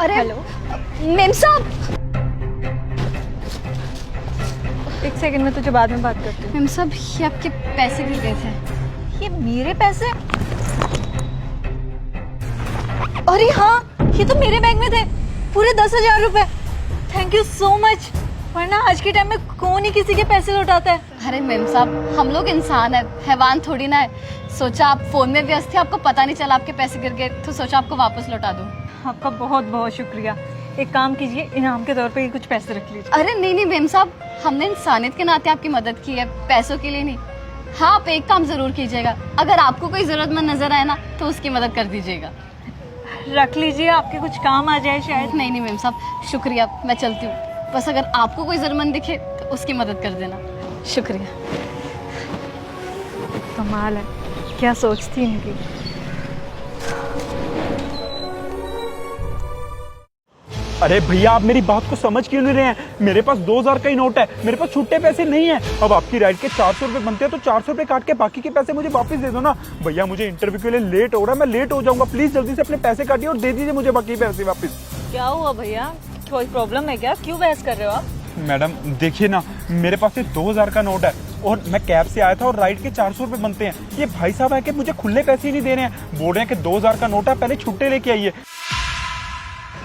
अरे hello ma'am साहब, एक सेकंड में तुझे बाद में बात करती हूँ। मेम साहब ये आपके पैसे गिर गए थे। ये मेरे पैसे? अरे हाँ, ये तो मेरे बैग में थे, पूरे 10,000 रुपए। Thank you so much. वरना आज के टाइम में कौन ही किसी के पैसे लौटाता है। अरे मेम साहब, हम लोग इंसान है, हैवान थोड़ी ना है। सोचा आप फोन में व्यस्त थे, आपको पता नहीं चला आपके पैसे गिर गए, तो सोचा आपको वापस लौटा दूं। आपका बहुत बहुत शुक्रिया। एक काम कीजिए, इनाम के तौर पे ये कुछ पैसे रख लीजिए। अरे नहीं नहीं मेम साहब, हमने इंसानियत के नाते आपकी मदद की है, पैसों के लिए नहीं। हाँ, आप एक काम जरूर कीजिएगा, अगर आपको कोई जरूरतमंद नजर आए ना तो उसकी मदद कर दीजिएगा। रख लीजिए, आपके कुछ काम आ जाए शायद। नहीं नहीं मेम साहब, शुक्रिया, मैं चलती हूँ। बस अगर आपको कोई जरूरतमंद दिखे तो उसकी मदद कर देना। शुक्रिया। कमाल है, क्या सोचती इनकी। अरे भैया, आप मेरी बात को समझ क्यों नहीं रहे हैं? मेरे पास 2000 का ही नोट है, मेरे पास छुट्टे पैसे नहीं है। अब आपकी राइड के 400 रुपए बनते हैं तो 400 रुपए काट के बाकी के पैसे मुझे वापस दे दो ना। भैया मुझे इंटरव्यू के लिए लेट हो रहा है, मैं लेट हो जाऊंगा। प्लीज जल्दी से अपने पैसे काटिए और दे दीजिए मुझे बाकी पैसे वापस। क्या हुआ भैया, कोई प्रॉब्लम है क्या? क्यों बहस कर रहे हो आप? मैडम देखिए ना, मेरे पास ये 2000 का नोट है और मैं कैब से आया था और राइड के 400 रुपए बनते हैं। ये भाई साहब है कि मुझे खुले पैसे ही नहीं दे रहे हैं, बोल रहे हैं कि 2000 का नोट है, पहले छुट्टे लेके आइए।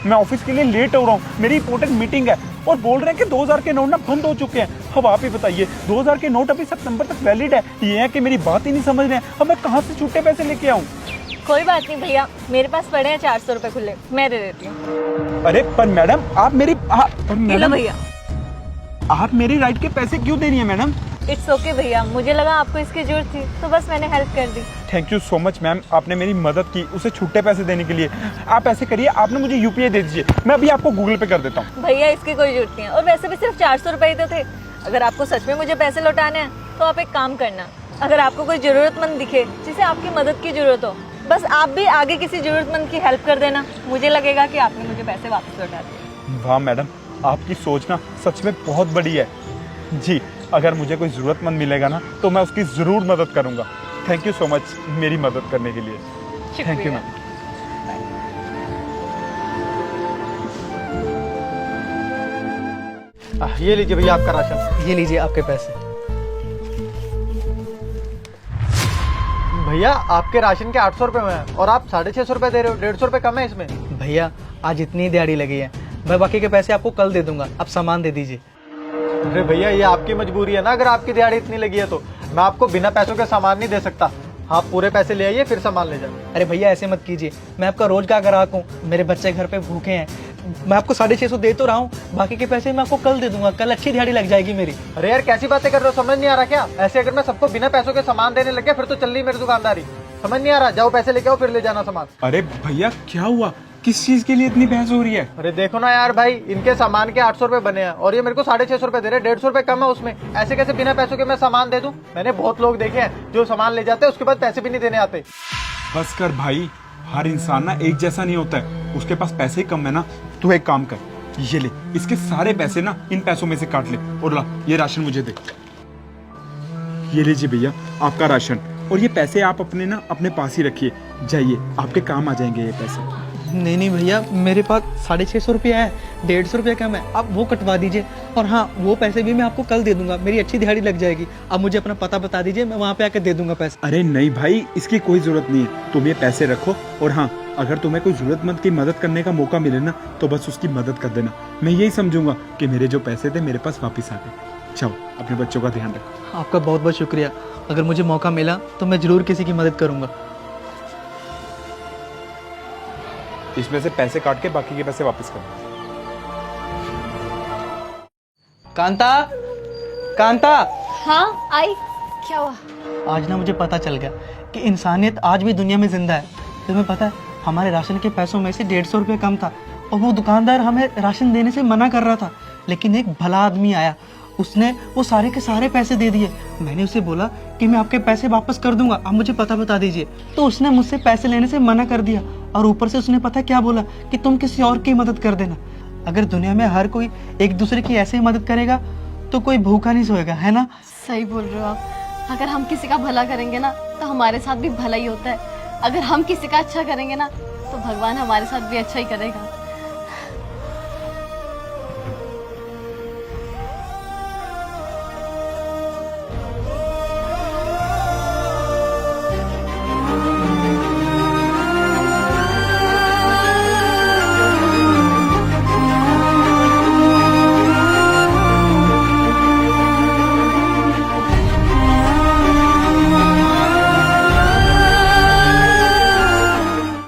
मैं ऑफिस के लिए लेट हो रहा हूँ, मेरी इंपॉर्टेंट मीटिंग है, और बोल रहे हैं कि 2000 के नोट ना बंद हो चुके हैं। अब आप ही बताइए, 2000 के नोट अभी सितंबर तक वैलिड है। ये है कि मेरी बात ही नहीं समझ रहे हैं। अब मैं कहाँ से छुट्टे पैसे लेके आऊँ? कोई बात नहीं भैया, मेरे पास पड़े हैं 400 रुपए खुले, मैं दे देती हूँ। अरे पर मैडम, आप मेरी भैया, आप मेरी राइड के पैसे क्यों दे रही हैं मैडम? इट्स ओके भैया, मुझे लगा आपको इसकी जरूरत थी तो बस मैंने हेल्प कर दी। Thank you so much ma'am, आपने मेरी मदद की उसे छुट्टे पैसे देने के लिए। आप ऐसे करिए, आपने मुझे यूपीआई दे दीजिए, मैं अभी आपको गूगल पे कर देता हूँ। भैया इसकी कोई जरूरत नहीं है, और वैसे भी सिर्फ 400 रुपए ही तो थे। अगर आपको सच में मुझे पैसे लौटाने हैं तो आप एक काम करना, अगर आपको कोई जरूरतमंद दिखे जिसे आपकी मदद की जरूरत हो, बस आप भी आगे किसी जरूरतमंद की हेल्प कर देना। मुझे लगेगा कि आपने मुझे पैसे वापस लौटा दिए। वाह मैडम, आपकी सोच ना सच में बहुत बड़ी है जी। अगर मुझे कोई ज़रूरतमंद मिलेगा ना तो मैं उसकी ज़रूर मदद करूंगा। थैंक यू सो मच मेरी मदद करने के लिए। Thank you ma'am. ये लीजिए भैया आपका राशन, ये लीजिए आपके पैसे। भैया आपके राशन के 800 रुपए में है और आप 650 रुपए दे रहे हो, 150 रुपए कम है इसमें। भैया आज इतनी दिहाड़ी लगी है, मैं बाकी के पैसे आपको कल दे दूंगा, आप सामान दे दीजिए। अरे भैया ये आपकी मजबूरी है ना, अगर आपकी दिहाड़ी इतनी लगी है तो मैं आपको बिना पैसों के सामान नहीं दे सकता। आप पूरे पैसे ले आइए फिर सामान ले जाइए। अरे भैया ऐसे मत कीजिए, मैं आपका रोज का ग्राहक हूँ, मेरे बच्चे घर पे भूखे हैं, मैं आपको 650 दे तो रहा हूँ, बाकी के पैसे मैं आपको कल दे दूंगा, कल अच्छी दिहाड़ी लग जाएगी मेरी। अरे यार कैसी बातें कर रहे हो, समझ नहीं आ रहा क्या? ऐसे अगर मैं सबको बिना पैसों के सामान देने लग गया फिर तो चल रही मेरी दुकानदारी। समझ नहीं आ रहा, जाओ पैसे लेके आओ फिर ले जाना सामान। अरे भैया क्या हुआ, किस चीज के लिए इतनी बहस हो रही है? अरे देखो ना यार भाई, इनके सामान के 800 रुपए बने हैं और ये मेरे को 650 रुपए दे रहे, 150 रुपए कम है उसमें। ऐसे कैसे बिना पैसों के मैं सामान दे दूं? मैंने बहुत लोग देखे हैं जो सामान ले जाते हैं उसके बाद पैसे भी नहीं देने आते। बस कर भाई, हर इंसान ना एक जैसा नहीं होता है, उसके पास पैसे ही कम है ना। तू एक काम कर, ये ले, इसके सारे पैसे ना इन पैसों में से काट ले और ला ये राशन मुझे दे। ये लीजिए भैया आपका राशन, और ये पैसे आप अपने ना अपने पास ही रखिए, जाइए आपके काम आ जाएंगे ये पैसे। नहीं नहीं भैया, मेरे पास 650 रुपया है, 150 रुपया कम है, आप वो कटवा दीजिए। और हाँ, वो पैसे भी मैं आपको कल दे दूंगा, मेरी अच्छी दिहाड़ी लग जाएगी। आप मुझे अपना पता बता दीजिए, मैं वहाँ पे आकर दे दूंगा पैसे। अरे नहीं भाई, इसकी कोई जरूरत नहीं है, तुम ये पैसे रखो। और हाँ, अगर तुम्हें कोई जरूरतमंद की मदद करने का मौका मिले ना तो बस उसकी मदद कर देना। मैं यही समझूंगा कि मेरे जो पैसे थे मेरे पास वापिस आ गए। चलो अपने बच्चों का ध्यान रखो। आपका बहुत बहुत शुक्रिया, अगर मुझे मौका मिला तो मैं जरूर किसी की मदद करूंगा। इसमें से पैसे काट के बाकी के पैसे वापस कर। कांता, कांता। हाँ आई, क्या हुआ? आज ना मुझे पता चल गया कि इंसानियत आज भी दुनिया में जिंदा है। तुम्हें पता है, हमारे राशन के पैसों में से 150 रुपये कम था और वो दुकानदार हमें राशन देने से मना कर रहा था, लेकिन एक भला आदमी आया, उसने वो सारे के सारे पैसे दे दिए। मैंने उसे बोला कि मैं आपके पैसे वापस कर दूंगा, आप मुझे पता बता दीजिए, तो उसने मुझसे पैसे लेने से मना कर दिया। और ऊपर से उसने पता क्या बोला कि तुम किसी और की मदद कर देना। अगर दुनिया में हर कोई एक दूसरे की ऐसे ही मदद करेगा तो कोई भूखा नहीं सोएगा, है ना? सही बोल रहे हो आप, अगर हम किसी का भला करेंगे ना तो हमारे साथ भी भला ही होता है। अगर हम किसी का अच्छा करेंगे ना तो भगवान हमारे साथ भी अच्छा ही करेगा।